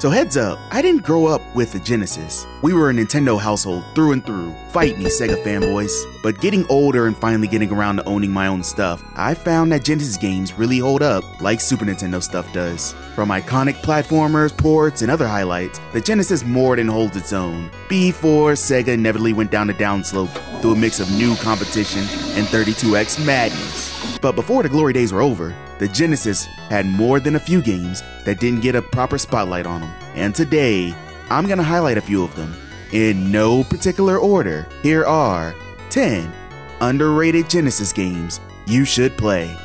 So heads up, I didn't grow up with the Genesis. We were a Nintendo household through and through. Fight me, Sega fanboys. But getting older and finally getting around to owning my own stuff, I found that Genesis games really hold up like Super Nintendo stuff does. From iconic platformers, ports, and other highlights, the Genesis more than holds its own. Before Sega inevitably went down the downslope through a mix of new competition and 32X madness. But before the glory days were over, the Genesis had more than a few games that didn't get a proper spotlight on them. And today, I'm gonna highlight a few of them. In no particular order, here are 10 underrated Genesis games you should play.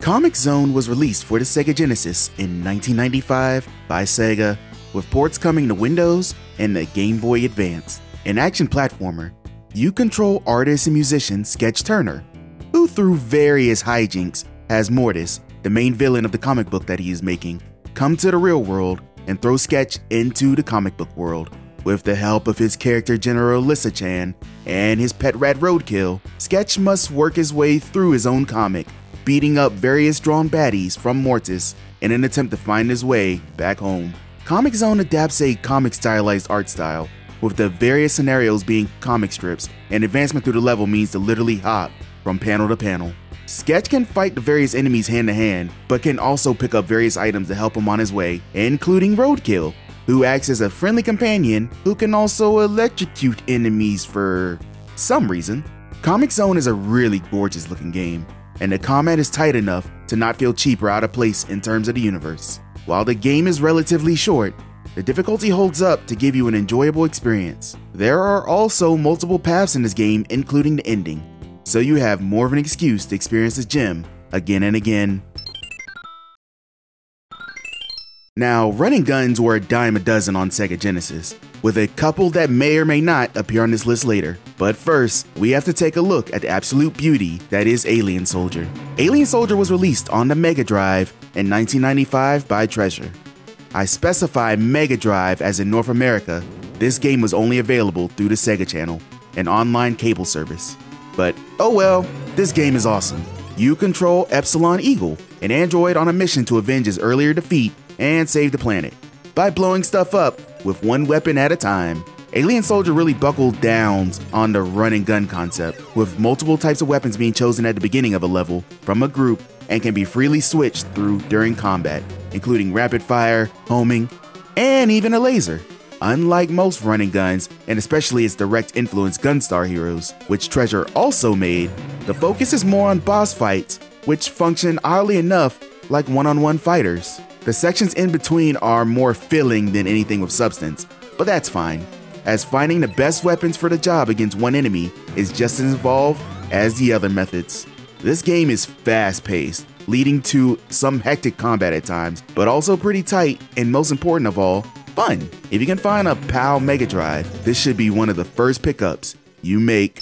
Comix Zone was released for the Sega Genesis in 1995 by Sega, with ports coming to Windows and the Game Boy Advance. An action platformer, you control artist and musician Sketch Turner, who through various hijinks has Mortis, the main villain of the comic book that he is making, come to the real world and throw Sketch into the comic book world. With the help of his character General Lissa-chan and his pet rat Roadkill, Sketch must work his way through his own comic, beating up various drawn baddies from Mortis in an attempt to find his way back home. Comix Zone adapts a comic stylized art style, with the various scenarios being comic strips, and advancement through the level means to literally hop from panel to panel. Sketch can fight the various enemies hand to hand, but can also pick up various items to help him on his way, including Roadkill, who acts as a friendly companion who can also electrocute enemies for some reason. Comix Zone is a really gorgeous looking game, and the combat is tight enough to not feel cheap or out of place in terms of the universe. While the game is relatively short, the difficulty holds up to give you an enjoyable experience. There are also multiple paths in this game, including the ending, so you have more of an excuse to experience this gem again and again. Now, running guns were a dime a dozen on Sega Genesis, with a couple that may or may not appear on this list later. But first, we have to take a look at the absolute beauty that is Alien Soldier. Alien Soldier was released on the Mega Drive in 1995 by Treasure. I specify Mega Drive as in North America. This game was only available through the Sega Channel, an online cable service. But oh well, this game is awesome. You control Epsilon Eagle, an android on a mission to avenge his earlier defeat and save the planet by blowing stuff up with one weapon at a time. Alien Soldier really buckled down on the run and gun concept, with multiple types of weapons being chosen at the beginning of a level from a group and can be freely switched through during combat, including rapid fire, homing, and even a laser. Unlike most running guns, and especially its direct influence Gunstar Heroes, which Treasure also made, the focus is more on boss fights, which function oddly enough like one-on-one fighters. The sections in between are more filling than anything with substance, but that's fine, as finding the best weapons for the job against one enemy is just as involved as the other methods. This game is fast-paced, leading to some hectic combat at times, but also pretty tight, and most important of all, fun. If you can find a PAL Mega Drive, this should be one of the first pickups you make.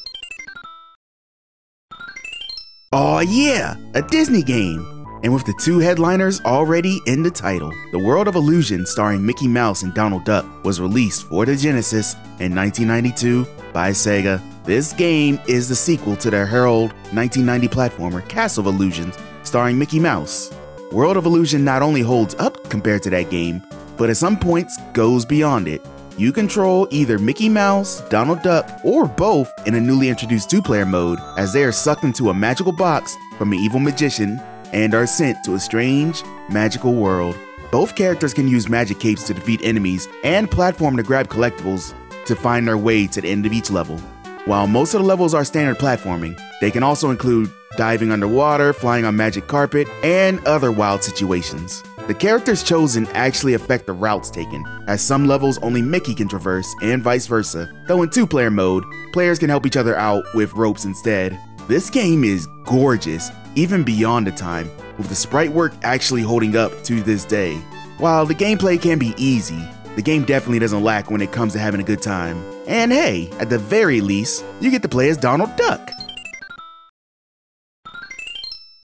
Oh yeah, a Disney game! And with the two headliners already in the title, The World of Illusion starring Mickey Mouse and Donald Duck was released for the Genesis in 1992 by Sega. This game is the sequel to their heralded 1990 platformer Castle of Illusions starring Mickey Mouse. World of Illusion not only holds up compared to that game, but at some points goes beyond it. You control either Mickey Mouse, Donald Duck, or both in a newly introduced two-player mode, as they are sucked into a magical box from an evil magician and are sent to a strange, magical world. Both characters can use magic capes to defeat enemies and platform to grab collectibles to find their way to the end of each level. While most of the levels are standard platforming, they can also include diving underwater, flying on magic carpet, and other wild situations. The characters chosen actually affect the routes taken, as some levels only Mickey can traverse and vice versa, though in two-player mode, players can help each other out with ropes instead. This game is gorgeous, even beyond the time, with the sprite work actually holding up to this day. While the gameplay can be easy, the game definitely doesn't lack when it comes to having a good time. And hey, at the very least, you get to play as Donald Duck.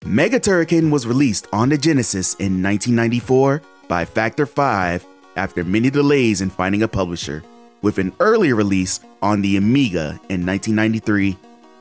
Mega Turrican was released on the Genesis in 1994 by Factor 5 after many delays in finding a publisher, with an earlier release on the Amiga in 1993.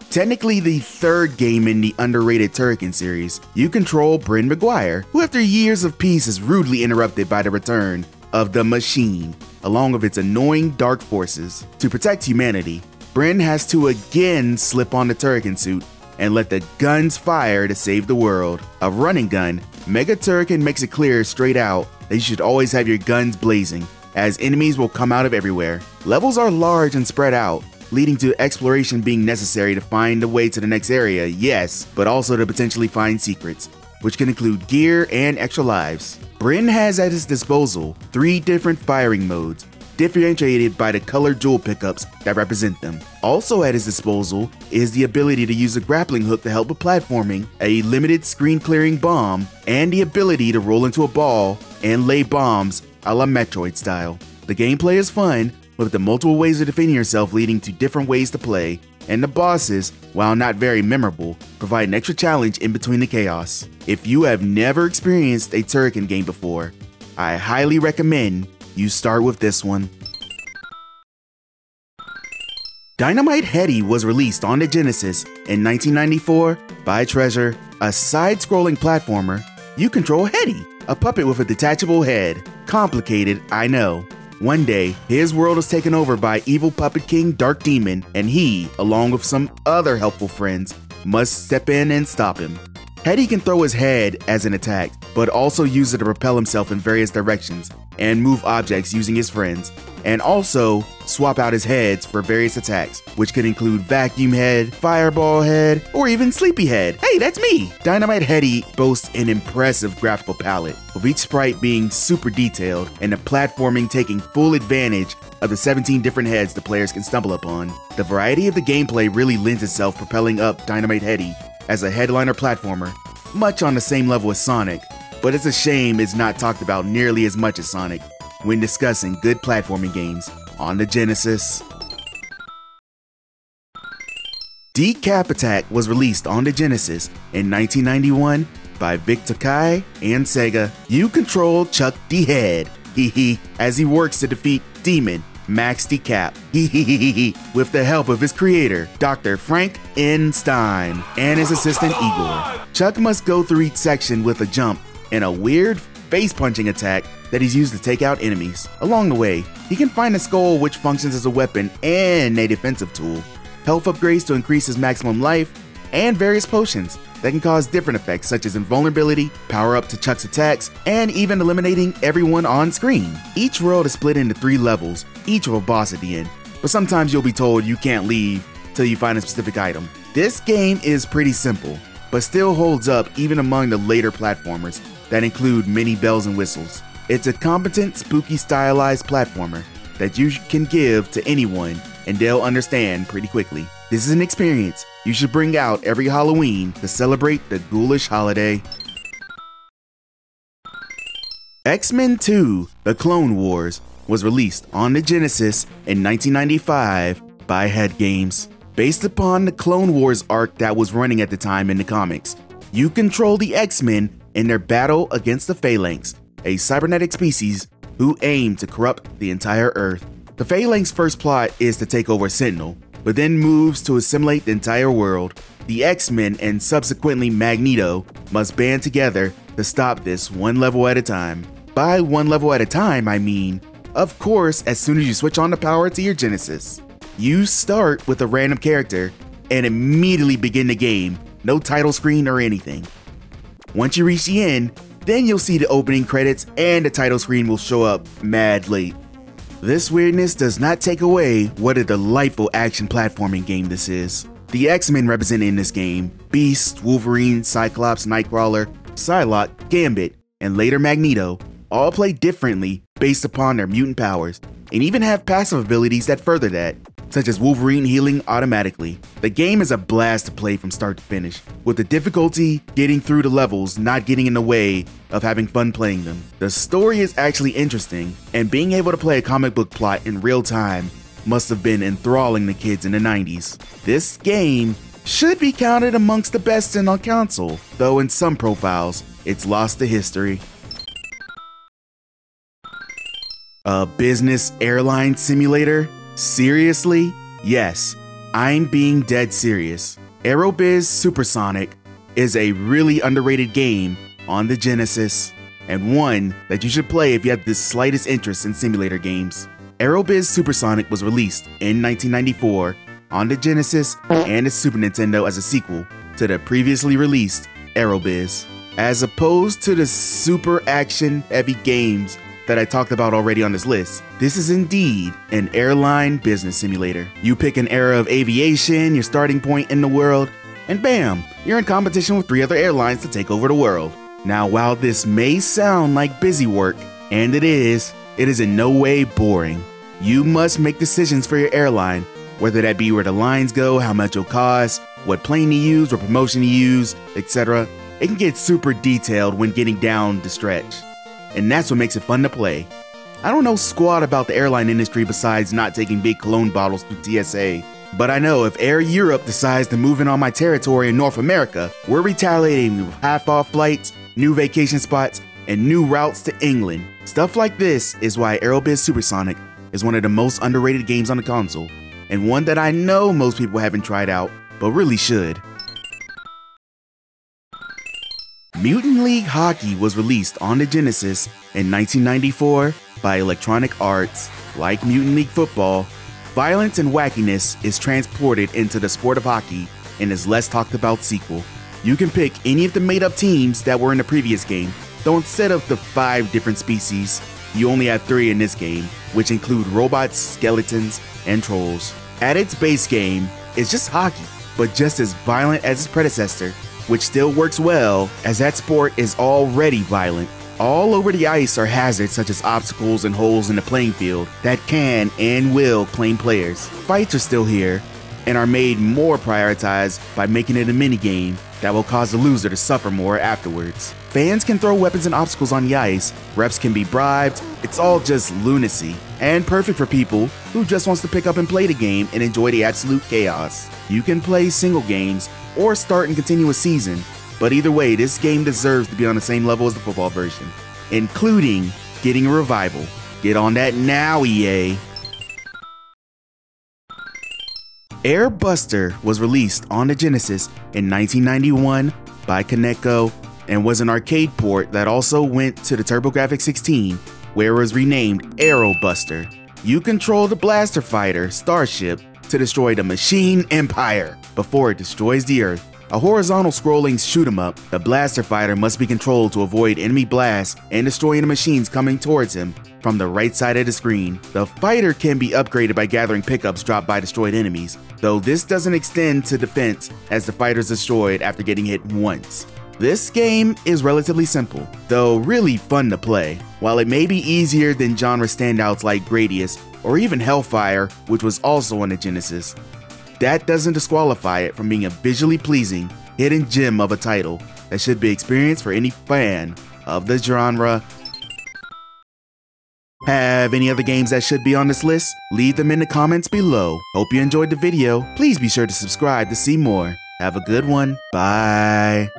Technically the third game in the underrated Turrican series, you control Bryn Maguire, who after years of peace is rudely interrupted by the return of the Machine, along with its annoying dark forces. To protect humanity, Bryn has to again slip on the Turrican suit and let the guns fire to save the world. A running gun, Mega Turrican makes it clear straight out that you should always have your guns blazing, as enemies will come out of everywhere. Levels are large and spread out, leading to exploration being necessary to find a way to the next area, yes, but also to potentially find secrets, which can include gear and extra lives. Bryn has at his disposal 3 different firing modes, differentiated by the colored jewel pickups that represent them. Also at his disposal is the ability to use a grappling hook to help with platforming, a limited screen clearing bomb, and the ability to roll into a ball and lay bombs a la Metroid style. The gameplay is fun, with the multiple ways of defending yourself leading to different ways to play, and the bosses, while not very memorable, provide an extra challenge in between the chaos. If you have never experienced a Turrican game before, I highly recommend you start with this one. Dynamite Heady was released on the Genesis in 1994 by Treasure. A side-scrolling platformer, you control Heady, a puppet with a detachable head. Complicated, I know. One day, his world is taken over by evil puppet king Dark Demon, and he, along with some other helpful friends, must step in and stop him. Heady can throw his head as an attack, but also use it to propel himself in various directions and move objects using his friends, and also swap out his heads for various attacks, which could include Vacuum Head, Fireball Head, or even Sleepy Head. Hey, that's me! Dynamite Heady boasts an impressive graphical palette, with each sprite being super detailed and the platforming taking full advantage of the 17 different heads the players can stumble upon. The variety of the gameplay really lends itself propelling up Dynamite Heady as a headliner platformer, much on the same level as Sonic, but it's a shame it's not talked about nearly as much as Sonic when discussing good platforming games on the Genesis. Decap Attack was released on the Genesis in 1991 by Vic Tokai and Sega. You control Chuck D. Head, as he works to defeat Demon Max Decap, with the help of his creator, Dr. Frank N. Stein, and his assistant Igor. Chuck must go through each section with a jump and a weird face-punching attack that he's used to take out enemies. Along the way, he can find a skull which functions as a weapon and a defensive tool, health upgrades to increase his maximum life, and various potions that can cause different effects such as invulnerability, power up to Chuck's attacks, and even eliminating everyone on screen. Each world is split into 3 levels, each with a boss at the end, but sometimes you'll be told you can't leave till you find a specific item. This game is pretty simple, but still holds up even among the later platformers that include many bells and whistles. It's a competent, spooky stylized platformer that you can give to anyone and they'll understand pretty quickly. This is an experience you should bring out every Halloween to celebrate the ghoulish holiday. X-Men 2: The Clone Wars was released on the Genesis in 1995 by Head Games. Based upon the Clone Wars arc that was running at the time in the comics, you control the X-Men in their battle against the Phalanx, a cybernetic species who aim to corrupt the entire Earth. The Phalanx's first plot is to take over Sentinel, but then moves to assimilate the entire world. The X-Men and subsequently Magneto must band together to stop this one level at a time. By one level at a time, I mean, of course, as soon as you switch on the power to your Genesis. You start with a random character and immediately begin the game, no title screen or anything. Once you reach the end, then you'll see the opening credits and the title screen will show up mad late. This weirdness does not take away what a delightful action platforming game this is. The X-Men represented in this game, Beast, Wolverine, Cyclops, Nightcrawler, Psylocke, Gambit, and later Magneto, all play differently based upon their mutant powers, and even have passive abilities that further that, such as Wolverine healing automatically. The game is a blast to play from start to finish, with the difficulty getting through the levels not getting in the way of having fun playing them. The story is actually interesting, and being able to play a comic book plot in real time must have been enthralling the kids in the 90s. This game should be counted amongst the best on console, though in some profiles, it's lost to history. A business airline simulator? Seriously? Yes, I'm being dead serious. Aerobiz Supersonic is a really underrated game on the Genesis, and one that you should play if you have the slightest interest in simulator games. Aerobiz Supersonic was released in 1994 on the Genesis and the Super Nintendo as a sequel to the previously released Aerobiz. As opposed to the super action-heavy games that I talked about already on this list, this is indeed an airline business simulator. You pick an era of aviation, your starting point in the world, and bam, you're in competition with 3 other airlines to take over the world. Now, while this may sound like busy work, and it is in no way boring. You must make decisions for your airline, whether that be where the lines go, how much it'll cost, what plane to use, what promotion to use, etc. It can get super detailed when getting down the stretch, and that's what makes it fun to play. I don't know squat about the airline industry besides not taking big cologne bottles through TSA, but I know if Air Europe decides to move in on my territory in North America, we're retaliating with half-off flights, new vacation spots, and new routes to England. Stuff like this is why Aerobiz Supersonic is one of the most underrated games on the console, and one that I know most people haven't tried out, but really should. Mutant League Hockey was released on the Genesis in 1994 by Electronic Arts. Like Mutant League Football, violence and wackiness is transported into the sport of hockey in its less talked about sequel. You can pick any of the made up teams that were in the previous game, though instead of the 5 different species, you only have 3 in this game, which include robots, skeletons, and trolls. At its base game, it's just hockey, but just as violent as its predecessor, which still works well as that sport is already violent. All over the ice are hazards such as obstacles and holes in the playing field that can and will claim players. Fights are still here and are made more prioritized by making it a minigame that will cause the loser to suffer more afterwards. Fans can throw weapons and obstacles on the ice, refs can be bribed, it's all just lunacy, and perfect for people who just wants to pick up and play the game and enjoy the absolute chaos. You can play single games or start and continue a season, but either way, this game deserves to be on the same level as the football version, including getting a revival. Get on that now, EA! Air Buster was released on the Genesis in 1991 by Coneco and was an arcade port that also went to the TurboGrafx-16, where it was renamed Aerobuster. You control the blaster fighter, Starship, to destroy the Machine Empire before it destroys the Earth. A horizontal scrolling shoot 'em up, the blaster fighter must be controlled to avoid enemy blasts and destroying the machines coming towards him from the right side of the screen. The fighter can be upgraded by gathering pickups dropped by destroyed enemies, though this doesn't extend to defense as the fighter is destroyed after getting hit once. This game is relatively simple, though really fun to play. While it may be easier than genre standouts like Gradius or even Hellfire, which was also on the Genesis, that doesn't disqualify it from being a visually pleasing hidden gem of a title that should be experienced for any fan of the genre. Have any other games that should be on this list? Leave them in the comments below. Hope you enjoyed the video. Please be sure to subscribe to see more. Have a good one. Bye.